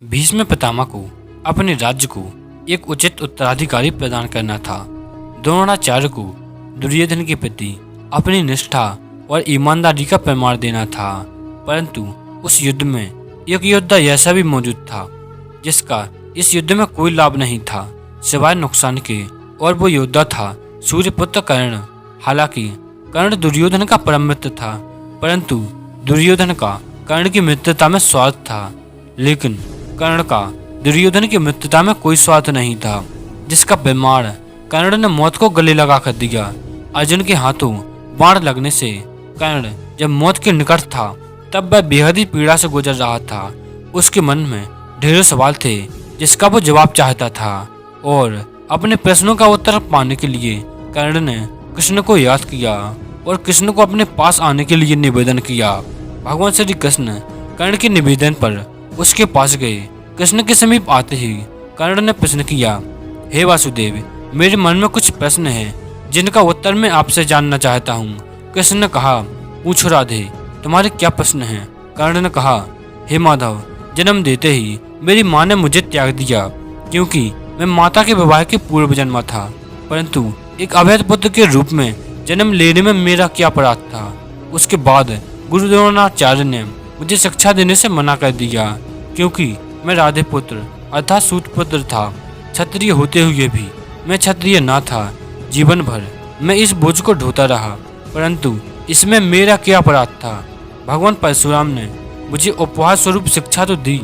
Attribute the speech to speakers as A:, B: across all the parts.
A: भीष्म पितामह को अपने राज्य को एक उचित उत्तराधिकारी प्रदान करना था। द्रोणाचार्य को दुर्योधन के प्रति अपनी निष्ठा और ईमानदारी का प्रमाण देना था। परंतु उस युद्ध में एक योद्धा ऐसा भी मौजूद था जिसका इस युद्ध में कोई लाभ नहीं था सिवाय नुकसान के, और वो योद्धा था सूर्यपुत्र कर्ण। हालांकि कर्ण दुर्योधन का परम मित्र था, परंतु दुर्योधन का कर्ण की मित्रता में स्वार्थ था। लेकिन कर्ण का दुर्योधन की मित्रता में कोई स्वार्थ नहीं था, जिसका प्रमाण कर्ण ने मौत को गले लगा कर दिया। अर्जुन के हाथों बाण लगने से कर्ण जब मौत के निकट था तब वह बेहद ही पीड़ा से गुजर रहा था। उसके मन में ढेरों सवाल थे जिसका वो जवाब चाहता था, और अपने प्रश्नों का उत्तर पाने के लिए कर्ण ने कृष्ण को याद किया और कृष्ण को अपने पास आने के लिए निवेदन किया। भगवान श्री कृष्ण कर्ण के निवेदन पर उसके पास गए। कृष्ण के समीप आते ही कर्ण ने प्रश्न किया, हे वासुदेव, मेरे मन में कुछ प्रश्न हैं जिनका उत्तर मैं आपसे जानना चाहता हूँ। कृष्ण ने कहा, पूछो राधे, तुम्हारे क्या प्रश्न हैं? कर्ण ने कहा, हे माधव, जन्म देते ही मेरी माँ ने मुझे त्याग दिया क्योंकि मैं माता के विवाह के पूर्व जन्मा था, परंतु एक अवैध पुत्र के रूप में जन्म लेने में मेरा क्या अपराध था? उसके बाद गुरु द्रोणाचार्य ने मुझे शिक्षा देने से मना कर दिया क्योंकि मैं राधे पुत्र अर्थात सूत पुत्र था। क्षत्रिय होते हुए भी मैं क्षत्रिय ना था। जीवन भर मैं इस बोझ को ढोता रहा, परंतु इसमें मेरा क्या अपराध था? भगवान परशुराम ने मुझे उपहार स्वरूप शिक्षा तो दी,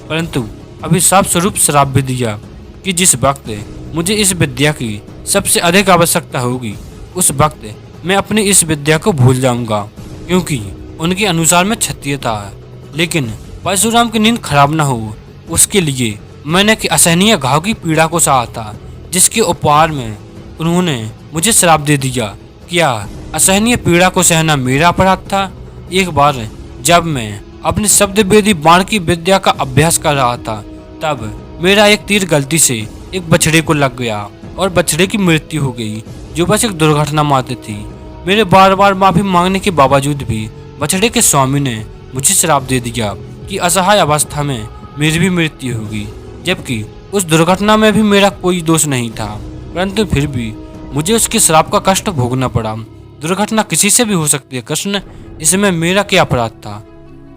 A: परंतु अभिशाप स्वरूप श्राप भी दिया कि जिस वक्त मुझे इस विद्या की सबसे अधिक आवश्यकता होगी उस वक्त मैं अपनी इस विद्या को भूल जाऊंगा, क्योंकि उनके अनुसार मैं क्षत्रिय था। लेकिन परशुराम की नींद खराब न हो उसके लिए मैंने कि असहनीय घाव की पीड़ा को सहा था, जिसके उपहार में उन्होंने मुझे श्राप दे दिया। क्या असहनीय पीड़ा को सहना मेरा अपराध था? एक बार जब मैं अपने शब्द वेदी बाण की विद्या का अभ्यास कर रहा था तब मेरा एक तीर गलती से एक बछड़े को लग गया और बछड़े की मृत्यु हो गई, जो बस एक दुर्घटना मात्र थी। मेरे बार बार माफी मांगने के बावजूद भी बछड़े के स्वामी ने मुझे श्राप दे दिया कि असहाय अवस्था में मेरी भी मृत्यु होगी, जबकि उस दुर्घटना में भी मेरा कोई दोष नहीं था, परंतु फिर भी मुझे उसके श्राप का कष्ट भोगना पड़ा। दुर्घटना किसी से भी हो सकती है कृष्ण, इसमें मेरा क्या अपराध था?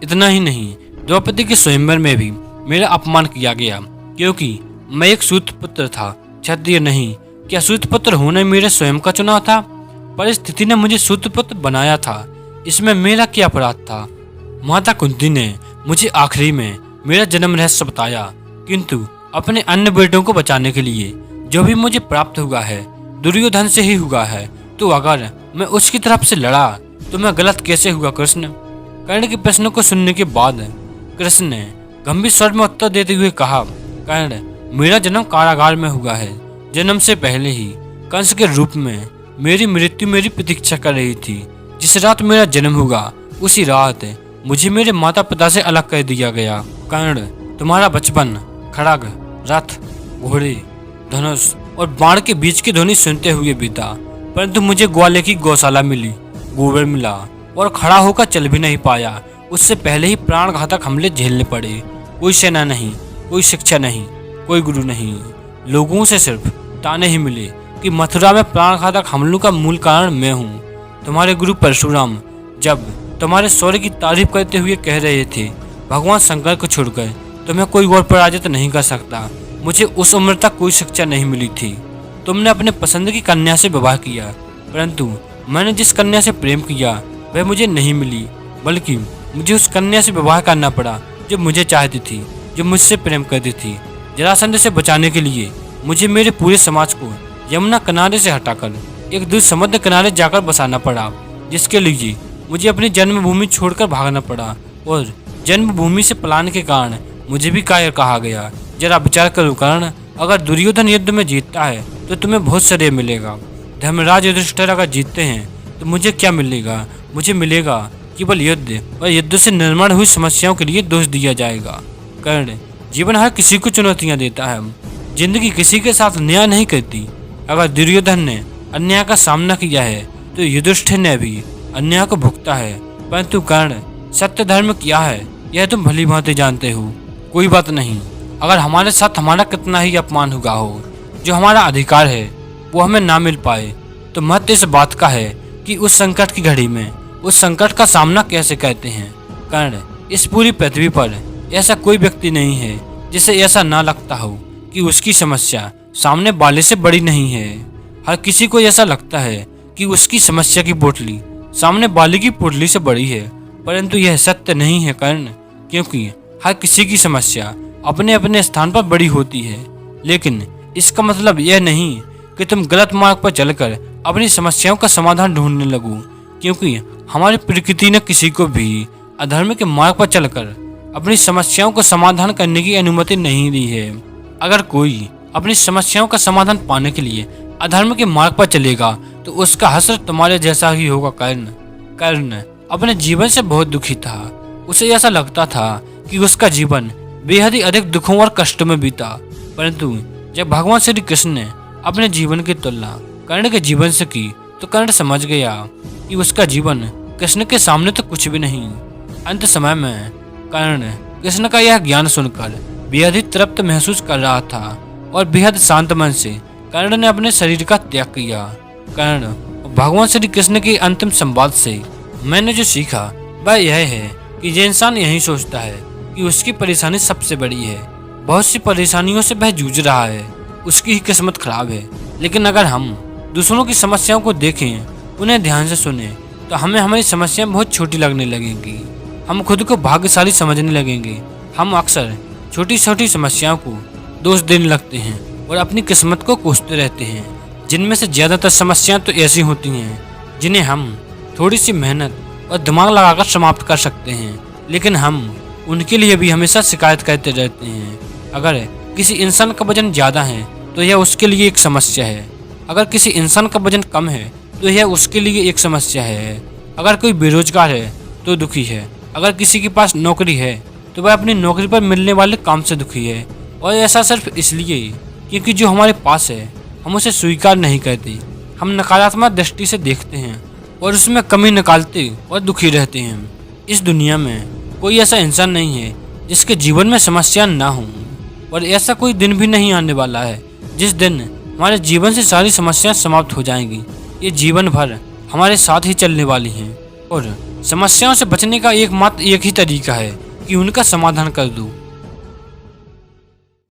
A: इतना ही नहीं, द्रौपदी के स्वयंवर में भी मेरा अपमान किया गया क्योंकि मैं एक सूत पुत्र था, क्षत्रिय नहीं। क्या सूत पुत्र होना मेरे स्वयं का चुनाव था? परिस्थिति ने मुझे सूत पुत्र बनाया था, इसमें मेरा क्या अपराध था? माता कुंती ने मुझे आखिरी में मेरा जन्म रहस्य बताया, किंतु अपने अन्य बेटों को बचाने के लिए जो भी मुझे प्राप्त हुआ है दुर्योधन से ही हुआ है, तो अगर मैं उसकी तरफ से लड़ा तो मैं गलत कैसे हुआ कृष्ण? कर्ण के प्रश्न को सुनने के बाद कृष्ण ने गंभीर स्वर में उत्तर देते हुए कहा, कर्ण, मेरा जन्म कारागार में हुआ है। जन्म से पहले ही कंस के रूप में मेरी मृत्यु मेरी प्रतीक्षा कर रही थी। जिस रात मेरा जन्म हुआ उसी रात मुझे मेरे माता पिता से अलग कर दिया गया। कर्ण, तुम्हारा बचपन खड़ग, रथ, घोड़े, धनुष और बाण के बीच की ध्वनि सुनते हुए बीता, परंतु मुझे ग्वाले की गौशाला मिली, गोबर मिला और खड़ा होकर चल भी नहीं पाया। उससे पहले ही प्राण घातक हमले झेलने पड़े। कोई सेना नहीं, कोई शिक्षा नहीं, कोई गुरु नहीं, लोगों से सिर्फ ताने ही मिले कि मथुरा में प्राण घातक हमलों का मूल कारण मैं हूँ। तुम्हारे गुरु परशुराम जब तुम्हारे शौर्य की तारीफ करते हुए कह रहे थे, भगवान शंकर को छोड़कर तुम्हें कोई और पराजित नहीं कर सकता, मुझे उस उम्र तक कोई शिक्षा नहीं मिली थी। तुमने अपने पसंद की कन्या से विवाह किया, परंतु मैंने जिस कन्या से प्रेम किया वह मुझे नहीं मिली, बल्कि मुझे उस कन्या से विवाह करना पड़ा जो मुझे चाहती थी, जो मुझसे प्रेम करती थी। जरासंध से बचाने के लिए मुझे मेरे पूरे समाज को यमुना किनारे से हटाकर एक दूर समुद्र किनारे जाकर बसाना पड़ा, जिसके लिए मुझे अपनी जन्मभूमि छोड़कर भागना पड़ा, और जन्मभूमि से पलायन के कारण मुझे भी कायर कहा गया। जरा विचार करो कर्ण, अगर दुर्योधन युद्ध में जीतता है तो तुम्हें बहुत श्रेय मिलेगा। धर्मराज युधिष्ठिर अगर जीतते हैं तो मुझे क्या मिलेगा? मुझे मिलेगा केवल युद्ध, और युद्ध से निर्माण हुई समस्याओं के लिए दोष दिया जाएगा। कर्ण, जीवन हर किसी को चुनौतियां देता है, जिंदगी किसी के साथ न्याय नहीं करती। अगर दुर्योधन ने अन्याय का सामना किया है तो युधिष्ठिर ने भी अन्याय को भुगता है, परंतु कर्ण, सत्य धर्म क्या है यह तुम भली भांति जानते हो। कोई बात नहीं, अगर हमारे साथ हमारा कितना ही अपमान हुआ हो, जो हमारा अधिकार है वो हमें ना मिल पाए, तो महत्व इस बात का है कि उस संकट की घड़ी में उस संकट का सामना कैसे करते हैं। कारण इस पूरी पृथ्वी पर ऐसा कोई व्यक्ति नहीं है जिसे ऐसा ना लगता हो कि उसकी समस्या सामने वाले से बड़ी नहीं है। हर किसी को ऐसा लगता है कि उसकी समस्या की पोटली सामने वाले की पोटली से बड़ी है, परंतु यह सत्य नहीं है। कारण क्योंकि हर किसी की समस्या अपने अपने स्थान पर बड़ी होती है, लेकिन इसका मतलब यह नहीं कि तुम गलत मार्ग पर चलकर अपनी समस्याओं का समाधान ढूंढने लगो, क्योंकि हमारी प्रकृति ने किसी को भी अधर्म के मार्ग पर चलकर अपनी समस्याओं का समाधान करने की अनुमति नहीं दी है। अगर कोई अपनी समस्याओं का समाधान पाने के लिए अधर्म के मार्ग पर चलेगा तो उसका हश्र तुम्हारे जैसा ही होगा। कर्ण अपने जीवन से बहुत दुखी था। उसे ऐसा लगता था कि उसका जीवन बेहद ही अधिक दुखों और कष्टों में बीता, परंतु जब भगवान श्री कृष्ण ने अपने जीवन की तुलना कर्ण के जीवन से की तो कर्ण समझ गया कि उसका जीवन कृष्ण के सामने तो कुछ भी नहीं। अंत समय में कर्ण कृष्ण का यह ज्ञान सुनकर बेहद ही तृप्त महसूस कर रहा था और बेहद शांत मन से कर्ण ने अपने शरीर का त्याग किया। कर्ण भगवान श्री कृष्ण के अंतिम संवाद से मैंने जो सीखा वह यह है कि जो इंसान यही सोचता है कि उसकी परेशानी सबसे बड़ी है, बहुत सी परेशानियों से वह जूझ रहा है, उसकी ही किस्मत खराब है। लेकिन अगर हम दूसरों की समस्याओं को देखें, उन्हें ध्यान से सुने, तो हमें हमारी समस्याएं बहुत छोटी लगने लगेंगी। हम खुद को भाग्यशाली समझने लगेंगे। हम अक्सर छोटी छोटी समस्याओं को दोष देने लगते हैं और अपनी किस्मत को कोसते रहते हैं, जिनमें से ज़्यादातर समस्याएं तो ऐसी होती हैं जिन्हें हम थोड़ी सी मेहनत और दिमाग लगाकर समाप्त कर सकते हैं, लेकिन हम उनके लिए भी हमेशा शिकायत करते रहते हैं। अगर किसी इंसान का वजन ज़्यादा है तो यह उसके लिए एक समस्या है। अगर किसी इंसान का वजन कम है तो यह उसके लिए एक समस्या है। अगर कोई बेरोजगार है तो दुखी है। अगर किसी के पास नौकरी है तो वह अपनी नौकरी पर मिलने वाले काम से दुखी है, और ऐसा सिर्फ इसलिए क्योंकि जो हमारे पास है हम उसे स्वीकार नहीं करते। हम नकारात्मक दृष्टि से देखते हैं और उसमें कमी निकालते और दुखी रहते हैं। इस दुनिया में कोई ऐसा इंसान नहीं है जिसके जीवन में समस्या ना हो, और ऐसा कोई दिन भी नहीं आने वाला है जिस दिन हमारे जीवन से सारी समस्याएं समाप्त हो जाएंगी। ये जीवन भर हमारे साथ ही चलने वाली हैं, और समस्याओं से बचने का एकमात्र एक ही तरीका है कि उनका समाधान कर दो।